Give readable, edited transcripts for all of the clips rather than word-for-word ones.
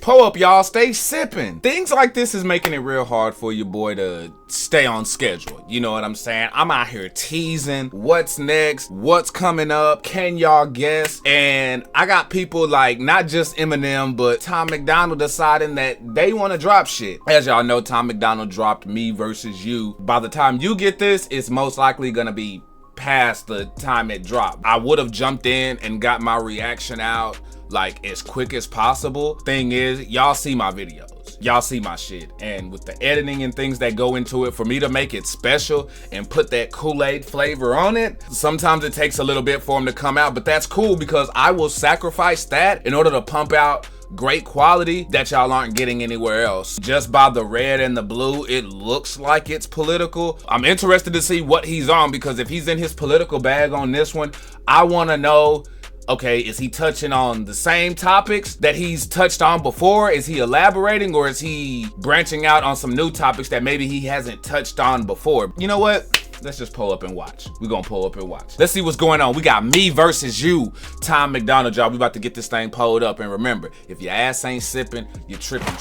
Pull up, y'all. Stay sipping. Things like this is making it real hard for your boy to stay on schedule. You know what I'm saying? I'm out here teasing what's next, what's coming up, can y'all guess? And I got people like not just Eminem, but Tom Macdonald deciding that they want to drop shit. As y'all know, Tom Macdonald dropped Me Versus You. By the time you get this, it's most likely gonna be past the time it dropped. I would have jumped in and got my reaction out like as quick as possible. Thing is, y'all see my videos, y'all see my shit, and with the editing and things that go into it, for me to make it special and put that Kool-Aid flavor on it, sometimes it takes a little bit for them to come out, but that's cool because I will sacrifice that in order to pump out great quality that y'all aren't getting anywhere else. Just by the red and the blue, it looks like it's political. I'm interested to see what he's on, because if he's in his political bag on this one, I want to know, okay, is he touching on the same topics that he's touched on before? Is he elaborating, or is he branching out on some new topics that maybe he hasn't touched on before? You know what? Let's just pull up and watch. We're gonna pull up and watch. Let's see what's going on. We got Me Versus You, Tom Macdonald, y'all. We about to get this thing pulled up. And remember, if your ass ain't sipping, you're tripping.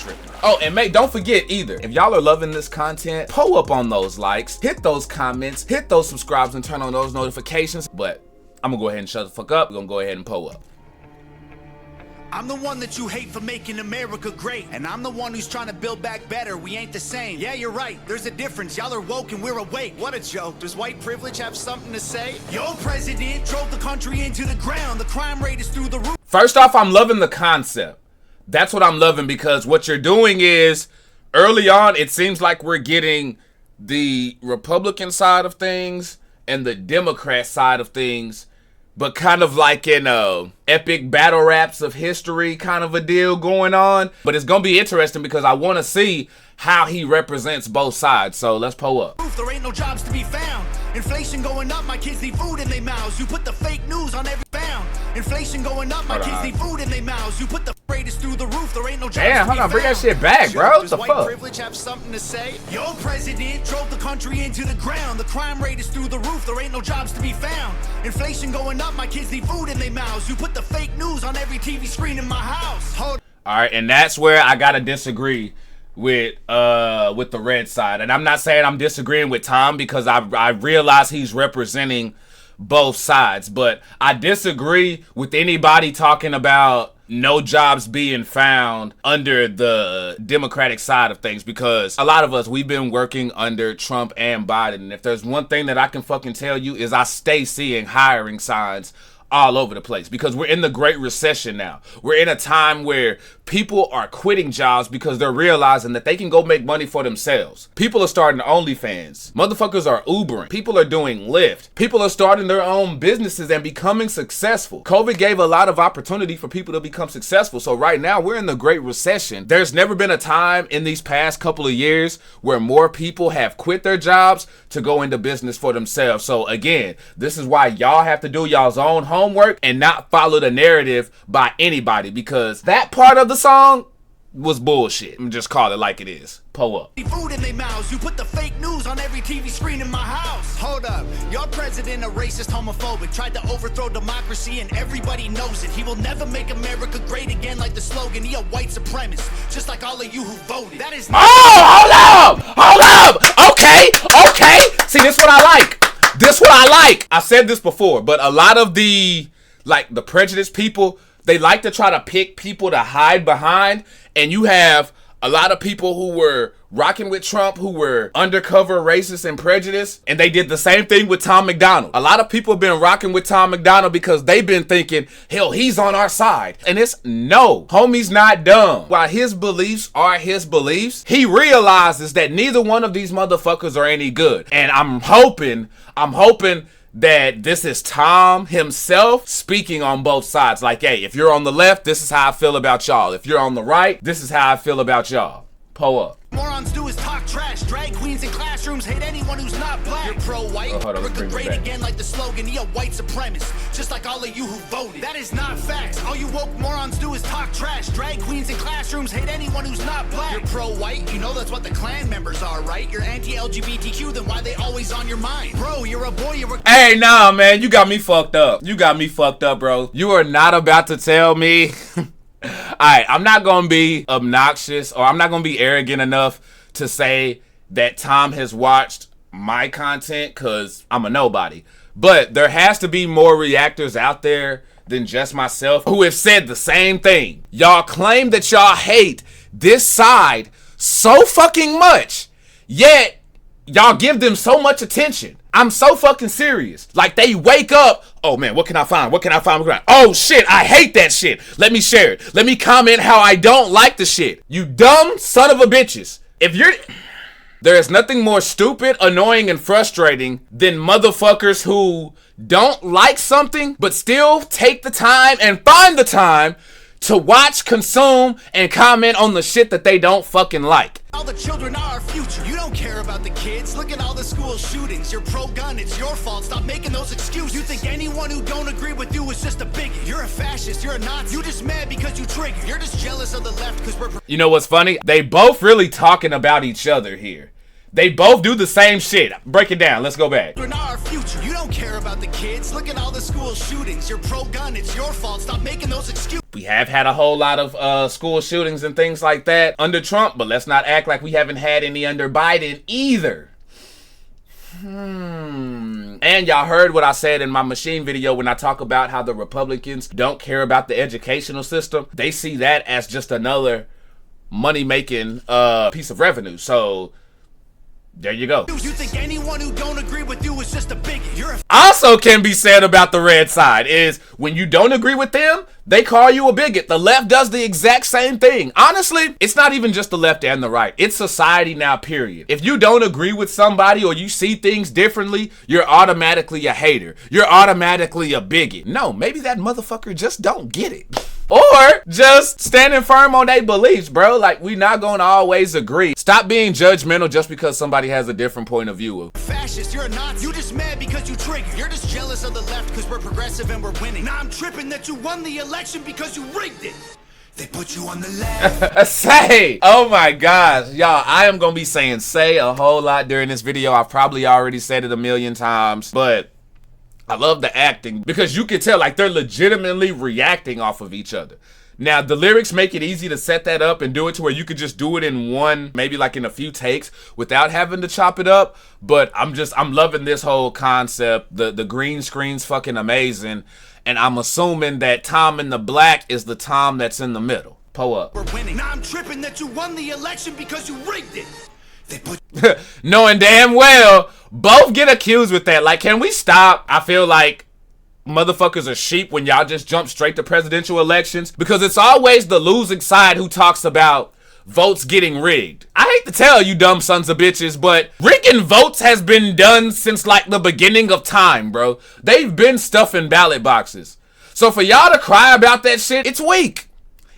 Oh, and mate, don't forget either, if y'all are loving this content, pull up on those likes, hit those comments, hit those subscribes, and turn on those notifications. But I'm gonna go ahead and shut the fuck up. We're gonna go ahead and pull up. I'm the one that you hate for making America great, and I'm the one who's trying to build back better. We ain't the same. Yeah, you're right. There's a difference. Y'all are woke and we're awake. What a joke. Does white privilege have something to say? Your president drove the country into the ground. The crime rate is through the roof. First off, I'm loving the concept. That's what I'm loving, because what you're doing is, early on, it seems like we're getting the Republican side of things and the Democrat side of things, but kind of like in epic battle raps of history kind of a deal going on. But it's gonna be interesting because I want to see how he represents both sides. So let's pull up. There ain't no jobs to be found. Inflation going up, my kids need food in their mouths. You put the fake news on every bound. Inflation going up, my kids need food in their mouths. You put the rate is through the roof. There ain't no jobs. Damn, hold on, bring that shit back, bro. What the fuck? Does white privilege have something to say? Your president drove the country into the ground. The crime rate is through the roof. There ain't no jobs to be found. Inflation going up, my kids need food in their mouths. You put the fake news on every TV screen in my house. All right, and that's where I gotta disagree with the red side. And I'm not saying I'm disagreeing with Tom, because I realize he's representing both sides, but I disagree with anybody talking about no jobs being found under the Democratic side of things, because a lot of us, we've been working under Trump and Biden, and if there's one thing that I can fucking tell you is I stay seeing hiring signs all over the place, because we're in the Great Recession now. We're in a time where people are quitting jobs because they're realizing that they can go make money for themselves. People are starting OnlyFans. Motherfuckers are Ubering. People are doing Lyft. People are starting their own businesses and becoming successful. COVID gave a lot of opportunity for people to become successful. So right now we're in the Great Recession. There's never been a time in these past couple of years where more people have quit their jobs to go into business for themselves. So again, this is why y'all have to do y'all's own homework and not follow the narrative by anybody, because that part of the song was bullshit. I'm just call it like it is. Pull up. Food in their mouths. You put the fake news on every TV screen in my house. Hold up. Your president a racist, homophobic, tried to overthrow democracy and everybody knows it. He will never make America great again like the slogan. He a white supremacist, just like all of you who voted. That is hold up. Okay. See, this what I like. I said this before, but a lot of the prejudiced people, they like to try to pick people to hide behind, and you have a lot of people who were rocking with Trump who were undercover racist and prejudiced, and they did the same thing with Tom Macdonald. A lot of people have been rocking with Tom Macdonald because they've been thinking, hell, he's on our side. And it's no, homie's not dumb. While his beliefs are his beliefs, he realizes that neither one of these motherfuckers are any good. And I'm hoping that this is Tom himself speaking on both sides. Like, hey, if you're on the left, this is how I feel about y'all. If you're on the right, this is how I feel about y'all. Pull up. Morons do is talk trash. Drag queens in classrooms hate anyone who's not black. You're pro-white. America great again like the slogan. He a white supremacist, just like all of you who voted. That is not facts. All you woke morons do is talk trash. Drag queens in classrooms hate anyone who's not black. You're pro-white. You know that's what the Klan members are, right? You're anti-LGBTQ, then why they always on your mind? Bro, you're a boy, you're a... Hey, nah, man, you got me fucked up. You got me fucked up, bro. You are not about to tell me... Alright, I'm not gonna be obnoxious, or I'm not gonna be arrogant enough to say that Tom has watched my content, because I'm a nobody. But there has to be more reactors out there than just myself who have said the same thing. Y'all claim that y'all hate this side so fucking much, yet y'all give them so much attention. I'm so fucking serious. Like, they wake up, oh man, what can I find? What can I find? Oh shit, I hate that shit. Let me share it. Let me comment how I don't like the shit. You dumb son of a bitches. There is nothing more stupid, annoying, and frustrating than motherfuckers who don't like something, but still take the time and find the time to watch, consume, and comment on the shit that they don't fucking like. All the children are our future. You don't care about the kids. Look at all the school shootings. You're pro-gun. It's your fault. Stop making those excuses. You think anyone who don't agree with you is just a bigot. You're a fascist. You're a Nazi. You just mad because you trigger. You're just jealous of the left because we're... You know what's funny? They both really talking about each other here. They both do the same shit. Break it down. Let's go back. We're not our future. You don't care about the kids. Look at all the school shootings. You're pro-gun. It's your fault. Stop making those excuses. We have had a whole lot of school shootings and things like that under Trump, but let's not act like we haven't had any under Biden either. And y'all heard what I said in my machine video when I talk about how the Republicans don't care about the educational system. They see that as just another money-making piece of revenue. So there you go. You think anyone who don't agree with you is just a bigot. You're a... Also can be said about the red side is when you don't agree with them, they call you a bigot. The left does the exact same thing. Honestly, it's not even just the left and the right. It's society now, period. If you don't agree with somebody or you see things differently, you're automatically a hater. You're automatically a bigot. No, maybe that motherfucker just don't get it. Or just standing firm on their beliefs, bro. Like, we not gonna always agree. Stop being judgmental just because somebody has a different point of view. Fascist, you're a Nazi. You just mad because you trigger. You're just jealous of the left because we're progressive and we're winning. Now I'm tripping that you won the election because you rigged it. They put you on the left. Say, oh my gosh, y'all, I am gonna be saying say a whole lot during this video. I've probably already said it a million times, but I love the acting because you can tell like they're legitimately reacting off of each other. Now, the lyrics make it easy to set that up and do it to where you could just do it in one, maybe like in a few takes without having to chop it up. But I'm loving this whole concept. The green screen's fucking amazing. And I'm assuming that Tom in the black is the Tom that's in the middle. Pull up. We're winning. Now I'm tripping that you won the election because you rigged it. They put knowing damn well both get accused with that. Like, can we stop? I feel like motherfuckers are sheep when y'all just jump straight to presidential elections because it's always the losing side who talks about votes getting rigged. I hate to tell you dumb sons of bitches, but rigging votes has been done since like the beginning of time, bro. They've been stuffing ballot boxes. So for y'all to cry about that shit, it's weak.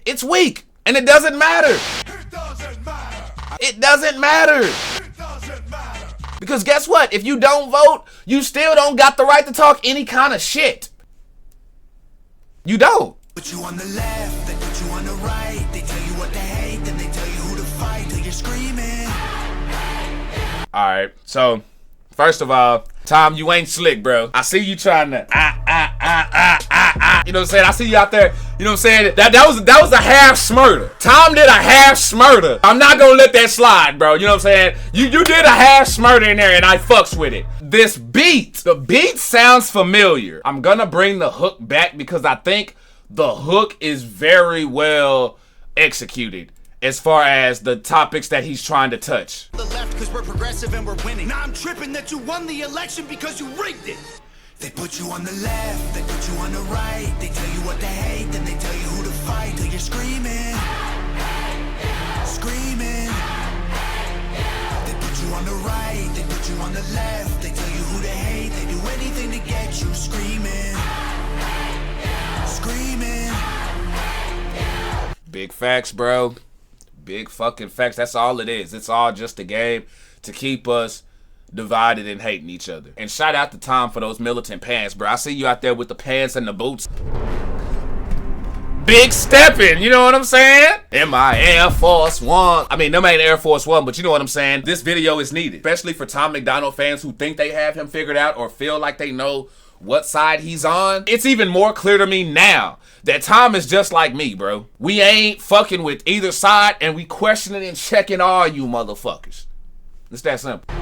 It's weak. And it doesn't matter. It doesn't matter. It doesn't matter. It doesn't matter. Because guess what? If you don't vote, you still don't got the right to talk any kind of shit. You don't. Put you on the left, they put you on the right. They tell you what to hate, then they tell you who to fight till you're screaming. Alright, so first of all, Tom, you ain't slick, bro. I see you trying to you know what I'm saying? I see you out there, you know what I'm saying? That was a half smurder. Tom did a half smurder. I'm not gonna let that slide, bro. You know what I'm saying? You did a half smurder in there and I fucks with it. This beat, the beat sounds familiar. I'm gonna bring the hook back because I think the hook is very well executed as far as the topics that he's trying to touch. The left because we're progressive and we're winning. Now I'm tripping that you won the election because you rigged it. They put you on the left, they put you on the right. They tell you what to hate, then they tell you who to fight till you're screaming. Screaming. They put you on the right, they put you on the left. They tell you who to hate, they do anything to get you screaming. Screaming. Big facts, bro. Big fucking facts. That's all it is. It's all just a game to keep us divided and hating each other. And shout out to Tom for those militant pants, bro. I see you out there with the pants and the boots. Big stepping, you know what I'm saying? In my Air Force One. I mean, them ain't Air Force One, but you know what I'm saying? This video is needed, especially for Tom Macdonald fans who think they have him figured out or feel like they know what side he's on, it's even more clear to me now that Tom is just like me, bro. We ain't fucking with either side, and we questioning and checking all you motherfuckers. It's that simple.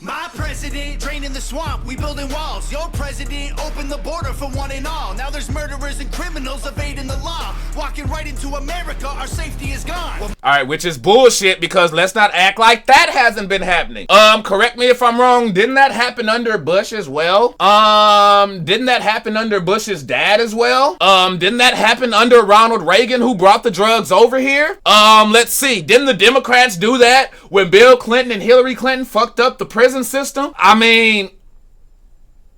My president draining the swamp, we building walls. Your president opened the border for one and all. Now there's murderers and criminals evading the law. Walking right into America, our safety is gone. Alright, which is bullshit, because let's not act like that hasn't been happening. Correct me if I'm wrong, didn't that happen under Bush as well? Didn't that happen under Bush's dad as well? Didn't that happen under Ronald Reagan, who brought the drugs over here? Let's see, didn't the Democrats do that when Bill Clinton and Hillary Clinton fucked up the prison system? I mean,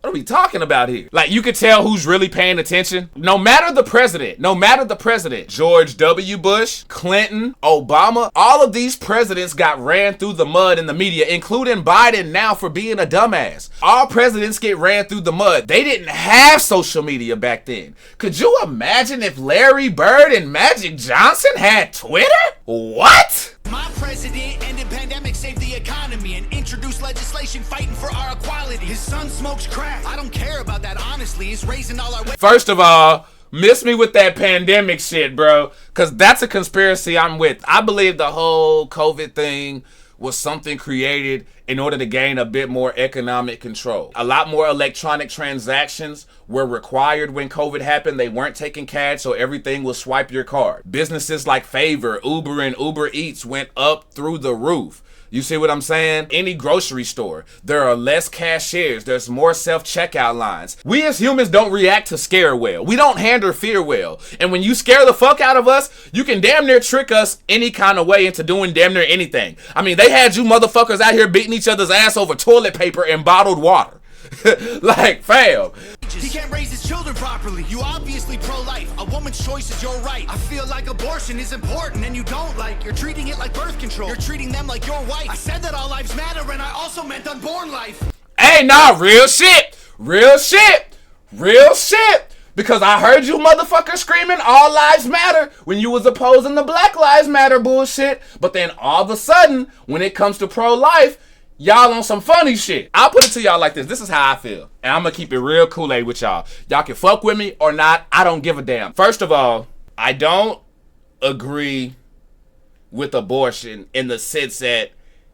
what are we talking about here? Like, you could tell who's really paying attention. No matter the president, George W. Bush, Clinton, Obama, all of these presidents got ran through the mud in the media, including Biden now for being a dumbass. All presidents get ran through the mud. They didn't have social media back then. Could you imagine if Larry Bird and Magic Johnson had Twitter? What? My president ended pandemic, saved the economy, and introduced legislation fighting for our equality. His son smokes crack. I don't care about that, honestly. He's raising all our... First of all, miss me with that pandemic shit, bro, because that's a conspiracy I'm with. I believe the whole COVID thing was something created in order to gain a bit more economic control. A lot more electronic transactions were required when COVID happened. They weren't taking cash, so everything was swipe your card. Businesses like Favor, Uber, and Uber Eats went up through the roof. You see what I'm saying? Any grocery store, there are less cashiers. There's more self-checkout lines. We as humans don't react to scare well. We don't handle fear well. And when you scare the fuck out of us, you can damn near trick us any kind of way into doing damn near anything. I mean, they had you motherfuckers out here beating each other's ass over toilet paper and bottled water. Like, fam. He can't raise his children properly. You obviously pro-life. A woman's choice is your right. I feel like abortion is important and you don't like. You're treating it like birth control. You're treating them like your wife. I said that all lives matter and I also meant unborn life. Hey, nah, real shit. Real shit. Real shit. Because I heard you motherfuckers screaming all lives matter when you was opposing the Black Lives Matter bullshit. But then all of a sudden, when it comes to pro-life, y'all on some funny shit. I'll put it to y'all like this. This is how I feel. And I'm going to keep it real Kool-Aid with y'all. Y'all can fuck with me or not. I don't give a damn. First of all, I don't agree with abortion in the sense that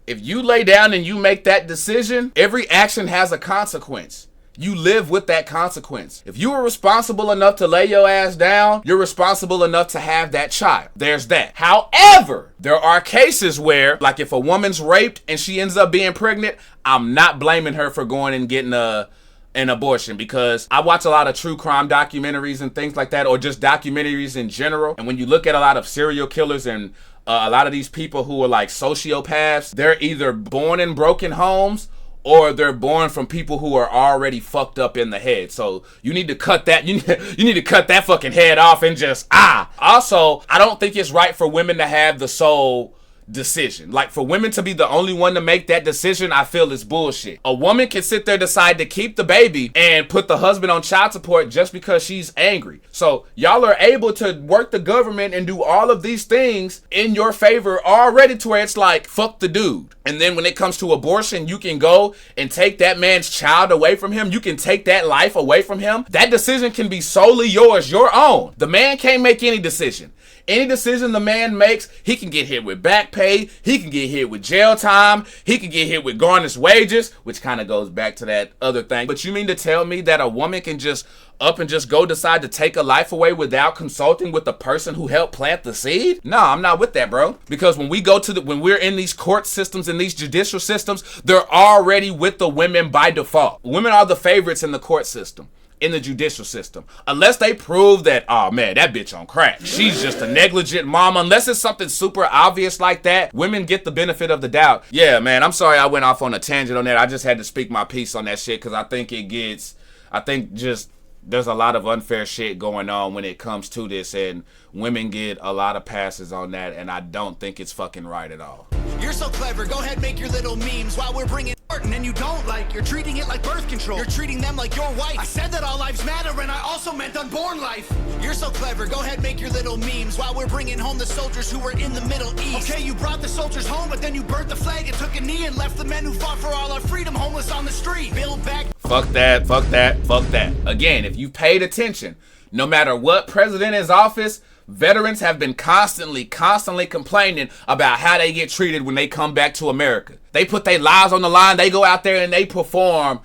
if you lay down and you make that decision, every action has a consequence. You live with that consequence. If you were responsible enough to lay your ass down, you're responsible enough to have that child. There's that. However, there are cases where, like if a woman's raped and she ends up being pregnant, I'm not blaming her for going and getting an abortion, because I watch a lot of true crime documentaries and things like that, or just documentaries in general. And when you look at a lot of serial killers and a lot of these people who are like sociopaths, they're either born in broken homes or they're born from people who are already fucked up in the head. So you need to cut that. You need to cut that fucking head off and just Also, I don't think it's right for women to have the sole decision. Like, for women to be the only one to make that decision, I feel is bullshit. A woman can sit there, decide to keep the baby and put the husband on child support just because she's angry. So y'all are able to work the government and do all of these things in your favor already, to where it's like, fuck the dude. And then when it comes to abortion, you can go and take that man's child away from him. You can take that life away from him. That decision can be solely yours, your own. The man can't make any decision. Any decision the man makes, he can get hit with back pay, he can get hit with jail time, he can get hit with garnished wages, which kind of goes back to that other thing. But you mean to tell me that a woman can just up and just go decide to take a life away without consulting with the person who helped plant the seed? No, I'm not with that, bro. Because when we go to when we're in these court systems and these judicial systems, they're already with the women by default. Women are the favorites in the court system, in the judicial system, unless they prove that, oh man, that bitch on crack, she's just a negligent mom. Unless it's something super obvious like that, women get the benefit of the doubt. Yeah, man, I'm sorry I went off on a tangent on that. I just had to speak my piece on that shit, because I think just there's a lot of unfair shit going on when it comes to this, and women get a lot of passes on that, and I don't think it's fucking right at all. You're so clever, go ahead, make your little memes while we're bringing and you don't like. You're treating it like birth control. You're treating them like your wife. I said that all lives matter and I also meant unborn life. You're so clever, go ahead, make your little memes while we're bringing home the soldiers who were in the Middle East. Okay, you brought the soldiers home, but then you burnt the flag and took a knee and left the men who fought for all our freedom homeless on the street. Build back. Fuck that, fuck that, fuck that. Again, if you've paid attention, no matter what president is in office, veterans have been constantly complaining about how they get treated when they come back to America. They put their lives on the line. They go out there and they perform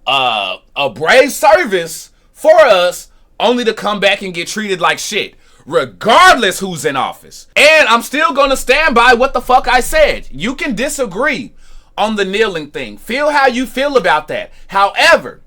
a brave service for us, only to come back and get treated like shit, regardless who's in office. And I'm still gonna stand by what the fuck I said. You can disagree on the kneeling thing. Feel how you feel about that. However,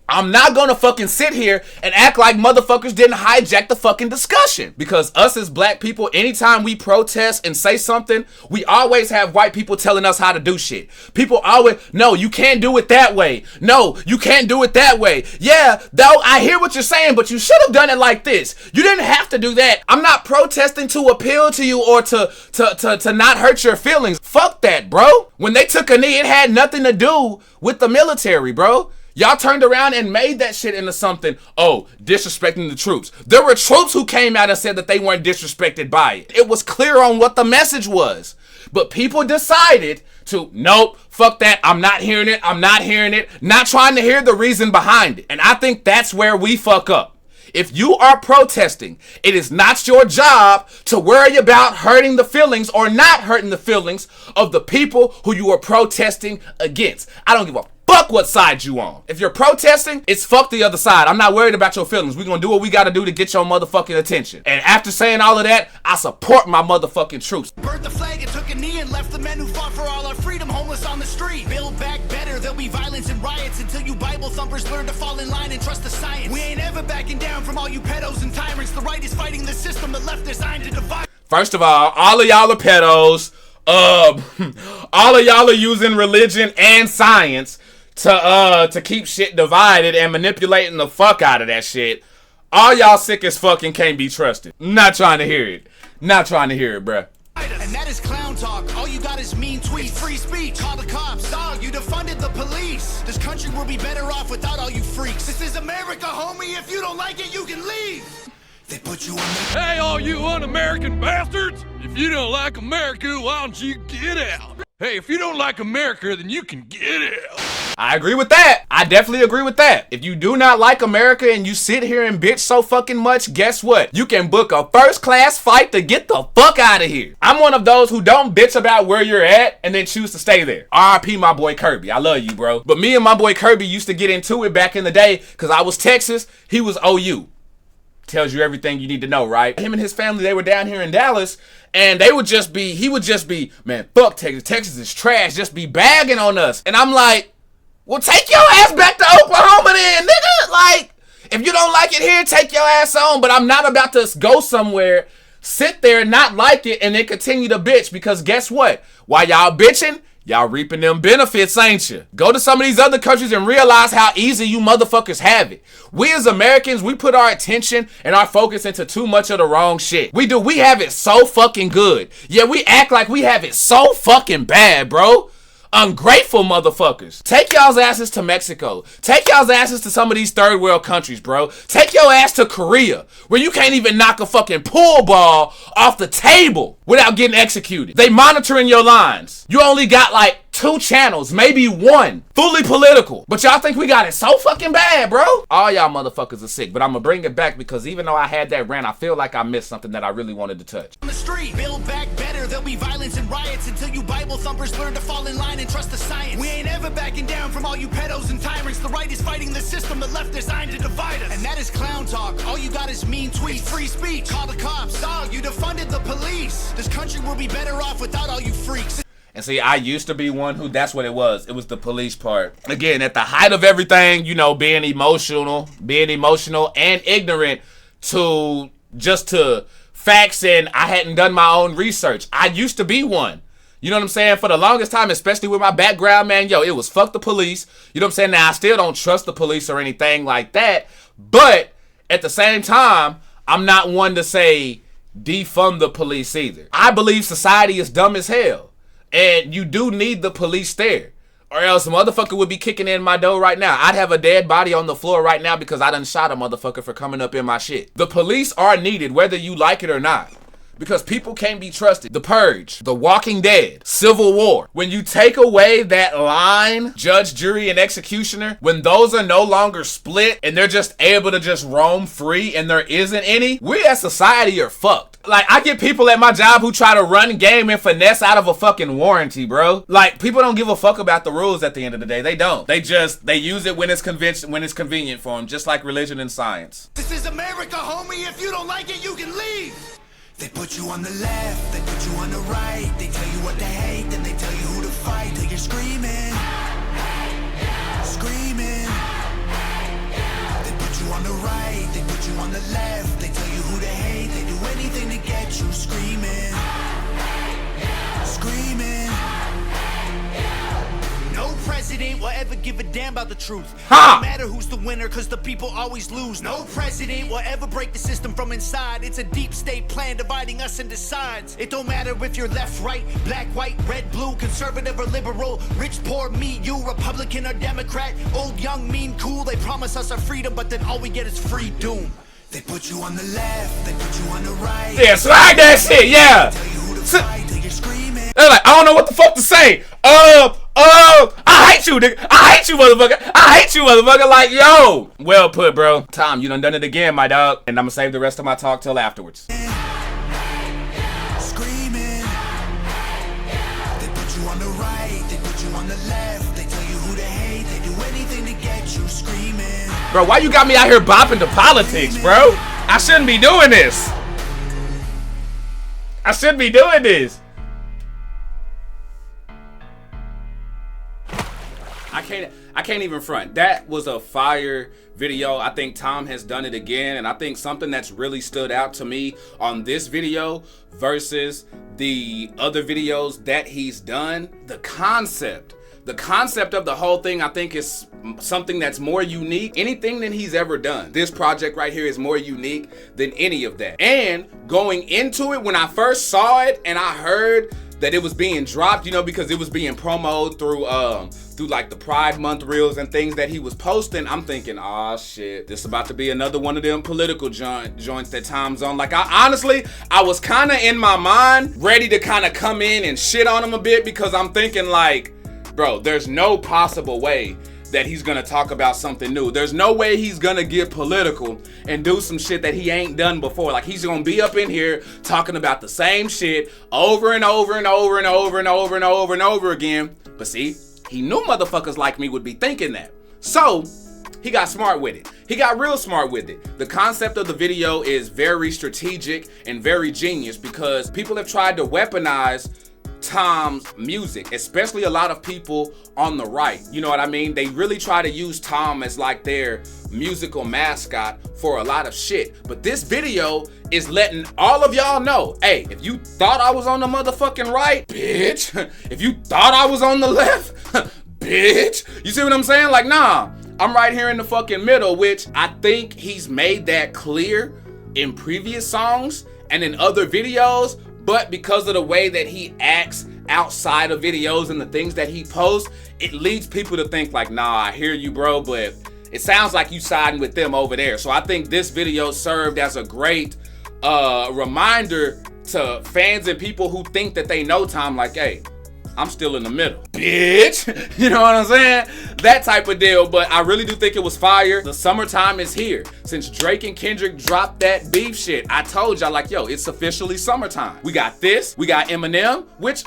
I'm not gonna fucking sit here and act like motherfuckers didn't hijack the fucking discussion. Because us as black people, anytime we protest and say something, we always have white people telling us how to do shit. People always, no, you can't do it that way. No, you can't do it that way. Yeah, though I hear what you're saying, but you should have done it like this. You didn't have to do that. I'm not protesting to appeal to you or to not hurt your feelings. Fuck that, bro. When they took a knee, it had nothing to do with the military, bro. Y'all turned around and made that shit into something, oh, disrespecting the troops. There were troops who came out and said that they weren't disrespected by it. It was clear on what the message was. But people decided to, nope, fuck that, I'm not hearing it, not trying to hear the reason behind it. And I think that's where we fuck up. If you are protesting, it is not your job to worry about hurting the feelings or not hurting the feelings of the people who you are protesting against. I don't give a fuck what side you on. If you're protesting, it's fuck the other side. I'm not worried about your feelings. We're gonna do what we gotta do to get your motherfucking attention. And after saying all of that, I support my motherfucking troops. Burned the flag and took a knee and left the men who fought for all our freedom homeless on the street. Build back better, there'll be violence and riots until you Bible thumpers learn to fall in line and trust the science. We ain't ever backing down from all you pedos and tyrants. The right is fighting the system, the left designed to divide. First of all of y'all are pedos. All of y'all are using religion and science to keep shit divided and manipulating the fuck out of that shit. All y'all sick as fuck and can't be trusted. Not trying to hear it. Not trying to hear it, bruh. And that is clown talk. All you got is mean tweets. Free speech. Call the cops. Dog, you defunded the police. This country will be better off without all you freaks. This is America, homie. If you don't like it, you can leave. They put you in the... Hey, all you un-American bastards! If you don't like America, why don't you get out? Hey, if you don't like America, then you can get out. I agree with that. I definitely agree with that. If you do not like America and you sit here and bitch so fucking much, guess what? You can book a first-class flight to get the fuck out of here. I'm one of those who don't bitch about where you're at and then choose to stay there. R.I.P. my boy Kirby. I love you, bro. But me and my boy Kirby used to get into it back in the day because I was Texas, he was OU. Tells you everything you need to know, right? Him and his family, they were down here in Dallas, and he would just be, man, fuck Texas. Texas is trash. Just be bagging on us. And I'm like, well, take your ass back to Oklahoma then, nigga. Like, if you don't like it here, take your ass on. But I'm not about to go somewhere, sit there and not like it, and then continue to bitch. Because guess what? While y'all bitching, y'all reaping them benefits, ain't you? Go to some of these other countries and realize how easy you motherfuckers have it. We as Americans, we put our attention and our focus into too much of the wrong shit. We do. We have it so fucking good. Yeah, we act like we have it so fucking bad, bro. Ungrateful motherfuckers. Take y'all's asses to Mexico. Take y'all's asses to some of these third world countries, bro. Take your ass to Korea, where you can't even knock a fucking pool ball off the table without getting executed. They monitoring your lines. You only got like 2 channels, maybe 1, fully political. But y'all think we got it so fucking bad, bro. All y'all motherfuckers are sick, but I'm gonna bring it back because even though I had that rant, I feel like I missed something that I really wanted to touch. On the street, build back better, there'll be violence and riots until you Bible thumpers learn to fall in line and trust the science. We ain't ever backing down from all you pedos and tyrants. The right is fighting the system, the left designed to divide us. And that is clown talk. All you got is mean tweets. It's free speech. Call the cops. Dog, you defunded the police. This country will be better off without all you freaks. And see, I used to be one who, that's what it was. It was the police part. Again, at the height of everything, you know, being emotional and ignorant to facts, and I hadn't done my own research. I used to be one. You know what I'm saying? For the longest time, especially with my background, man, yo, it was fuck the police. You know what I'm saying? Now, I still don't trust the police or anything like that. But at the same time, I'm not one to say defund the police either. I believe society is dumb as hell. And you do need the police there, or else a motherfucker would be kicking in my door right now. I'd have a dead body on the floor right now because I done shot a motherfucker for coming up in my shit. The police are needed, whether you like it or not. Because people can't be trusted. The Purge, The Walking Dead, Civil War. When you take away that line, judge, jury, and executioner, when those are no longer split and they're just able to just roam free and there isn't any, we as society are fucked. Like, I get people at my job who try to run game and finesse out of a fucking warranty, bro. Like, people don't give a fuck about the rules at the end of the day. They don't. They use it when it's convenient for them, just like religion and science. This is America, homie. If you don't like it, you can leave. They put you on the left, they put you on the right. They tell you what to hate, then they tell you who to fight. Till you're screaming, screaming. They put you on the right, they put you on the left. They tell you who to hate, they do anything to get you screaming, screaming. No president will ever give a damn about the truth. Ha! No matter who's the winner, cause the people always lose. No president will ever break the system from inside. It's a deep state plan dividing us into sides. It don't matter if you're left, right, black, white, red, blue, conservative or liberal, rich, poor, me, you, Republican or Democrat, old, young, mean, cool. They promise us our freedom, but then all we get is free doom. They put you on the left, they put you on the right. Yeah, slide that shit, yeah. Tell you who to fight till you're screaming. They're like, I don't know what the fuck to say. I hate you, nigga. I hate you, motherfucker. I hate you, motherfucker. Like, yo. Well put, bro. Tom, you done it again, my dog. And I'm gonna save the rest of my talk till afterwards. Screaming. They put you on the right, they put you on the left. They tell you who to hate, they do anything to get you screaming. Bro, why you got me out here bopping to politics, bro? I shouldn't be doing this. I shouldn't be doing this. I can't even front. That was a fire video. I think Tom has done it again, and I think something that's really stood out to me on this video versus the other videos that he's done, the concept of the whole thing, I think is something that's more unique. Anything that he's ever done. This project right here is more unique than any of that. And going into it, when I first saw it and I heard that it was being dropped, you know, because it was being promoted through like the Pride Month reels and things that he was posting, I'm thinking, oh shit, this is about to be another one of them political joints that Tom's on. Like, I was kind of in my mind ready to kind of come in and shit on him a bit, because I'm thinking like, bro, there's no possible way that he's gonna talk about something new. There's no way he's gonna get political and do some shit that he ain't done before. Like, he's gonna be up in here talking about the same shit over and over and over and over and over and over and over again. But see, he knew motherfuckers like me would be thinking that. So he got smart with it. He got real smart with it. The concept of the video is very strategic and very genius, because people have tried to weaponize Tom's music, especially a lot of people on the right. You know what I mean? They really try to use Tom as like their musical mascot for a lot of shit. But this video is letting all of y'all know, hey, if you thought I was on the motherfucking right, bitch. If you thought I was on the left, bitch. You see what I'm saying? Like, nah, I'm right here in the fucking middle, which I think he's made that clear in previous songs and in other videos. But because of the way that he acts outside of videos and the things that he posts, it leads people to think like, nah, I hear you, bro, but it sounds like you siding with them over there. So I think this video served as a great reminder to fans and people who think that they know Tom, like, hey, I'm still in the middle, bitch. You know what I'm saying? That type of deal. But I really do think it was fire. The summertime is here. Since Drake and Kendrick dropped that beef shit, I told y'all, like, yo, it's officially summertime. We got this. We got Eminem, which,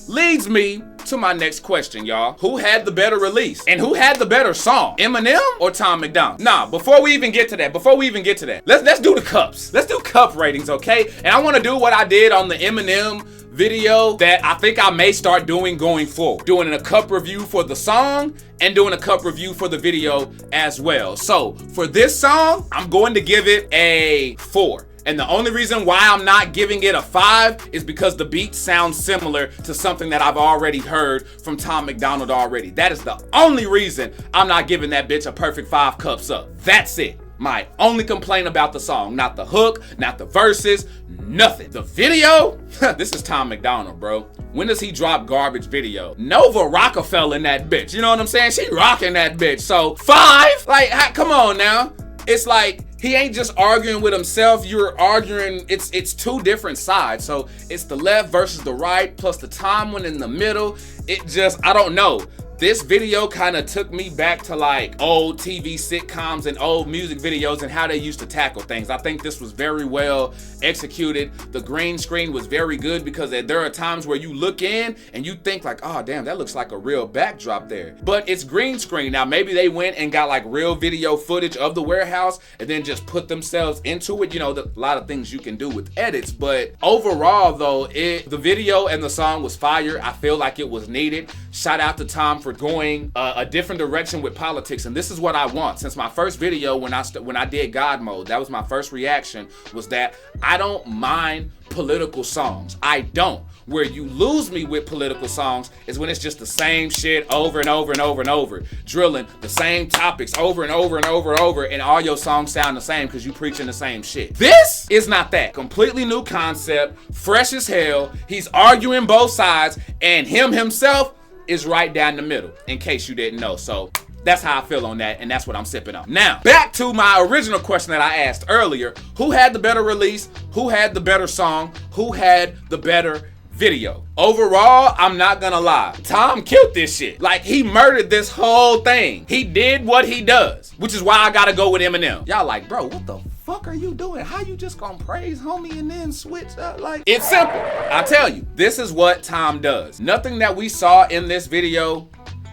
leads me to my next question, y'all. Who had the better release? And who had the better song? Eminem or Tom Macdonald? Nah, before we even get to that, let's do the cups. Let's do cup ratings, okay? And I want to do what I did on the Eminem video that I think I may start doing going forward. Doing a cup review for the song and doing a cup review for the video as well. So for this song, I'm going to give it a 4. And the only reason why I'm not giving it a 5 is because the beat sounds similar to something that I've already heard from Tom Macdonald already. That is the only reason I'm not giving that bitch a perfect 5 cups up. That's it. My only complaint about the song, not the hook, not the verses, nothing. The video, this is Tom Macdonald, bro. When does he drop garbage video? Nova Rockefeller in that bitch, you know what I'm saying? She rocking that bitch. So 5, like, come on now. It's like he ain't just arguing with himself. You're arguing, it's two different sides. So it's the left versus the right, plus the Tom one in the middle. It just, I don't know. This video kind of took me back to like old TV sitcoms and old music videos and how they used to tackle things. I think this was very well executed. The green screen was very good because there are times where you look in and you think like, oh damn, that looks like a real backdrop there. But it's green screen. Now maybe they went and got like real video footage of the warehouse and then just put themselves into it. You know, a lot of things you can do with edits. But overall though, the video and the song was fire. I feel like it was needed. Shout out to Tom for going a different direction with politics, and this is what I want. Since my first video when I did God Mode, that was my first reaction, was that I don't mind political songs. I don't. Where you lose me with political songs is when it's just the same shit over and over and over and over, drilling the same topics over and over and over and over, and all your songs sound the same because you preaching the same shit. This is not that. Completely new concept, fresh as hell. He's arguing both sides, and himself is right down the middle, in case you didn't know. So that's how I feel on that, and that's what I'm sipping on. Now, back to my original question that I asked earlier. Who had the better release? Who had the better song? Who had the better video? Overall, I'm not gonna lie, Tom killed this shit. Like, he murdered this whole thing. He did what he does, which is why I gotta go with Eminem. Y'all like, bro, what the fuck are you doing? How you just gonna praise homie and then switch up? Like, it's simple. I tell you, this is what Tom does. Nothing that we saw in this video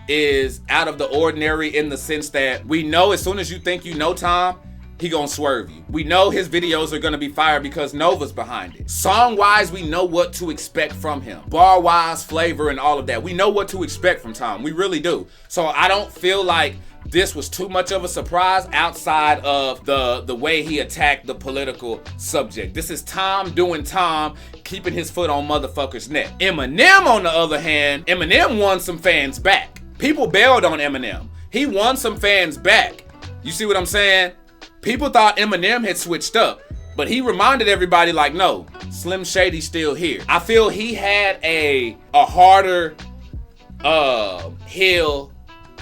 is out of the ordinary, in the sense that we know as soon as you think you know Tom, he gonna swerve you. We know his videos are gonna be fire because Nova's behind it. Song-wise, we know what to expect from him. Bar-wise, flavor, and all of that. We know what to expect from Tom. We really do. So I don't feel like this was too much of a surprise outside of the way he attacked the political subject. This is Tom doing Tom, keeping his foot on motherfuckers' neck. Eminem, on the other hand, Eminem won some fans back. People bailed on Eminem. He won some fans back. You see what I'm saying? People thought Eminem had switched up, but he reminded everybody like, no, Slim Shady's still here. I feel he had a harder hill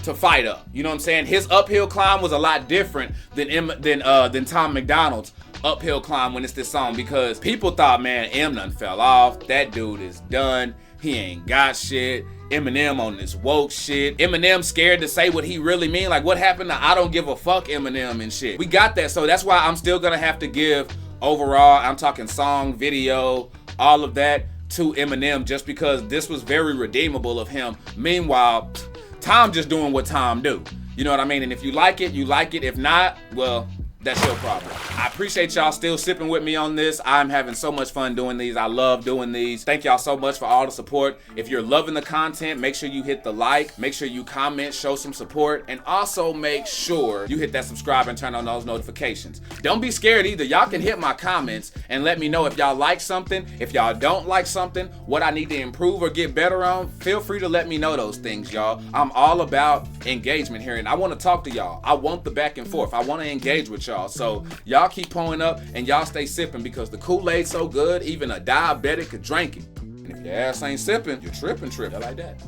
to fight up. You know what I'm saying? His uphill climb was a lot different than Tom Macdonald's uphill climb when it's this song, because people thought, man, M done fell off. That dude is done. He ain't got shit. Eminem on this woke shit. Eminem scared to say what he really mean. Like, what happened to I don't give a fuck Eminem and shit? We got that. So that's why I'm still gonna have to give overall, I'm talking song, video, all of that, to Eminem, just because this was very redeemable of him. Meanwhile, Tom just doing what Tom do. You know what I mean? And if you like it, you like it. If not, well, that's your problem. I appreciate y'all still sipping with me on this. I'm having so much fun doing these. I love doing these. Thank y'all so much for all the support. If you're loving the content, make sure you hit the like. Make sure you comment, show some support. And also make sure you hit that subscribe and turn on those notifications. Don't be scared either. Y'all can hit my comments and let me know if y'all like something. If y'all don't like something, what I need to improve or get better on. Feel free to let me know those things, y'all. I'm all about engagement here, and I want to talk to y'all. I want the back and forth. I want to engage with y'all. So y'all keep pulling up and y'all stay sipping, because the Kool-Aid's so good, even a diabetic could drink it. And if your ass ain't sipping, you're tripping. I like that.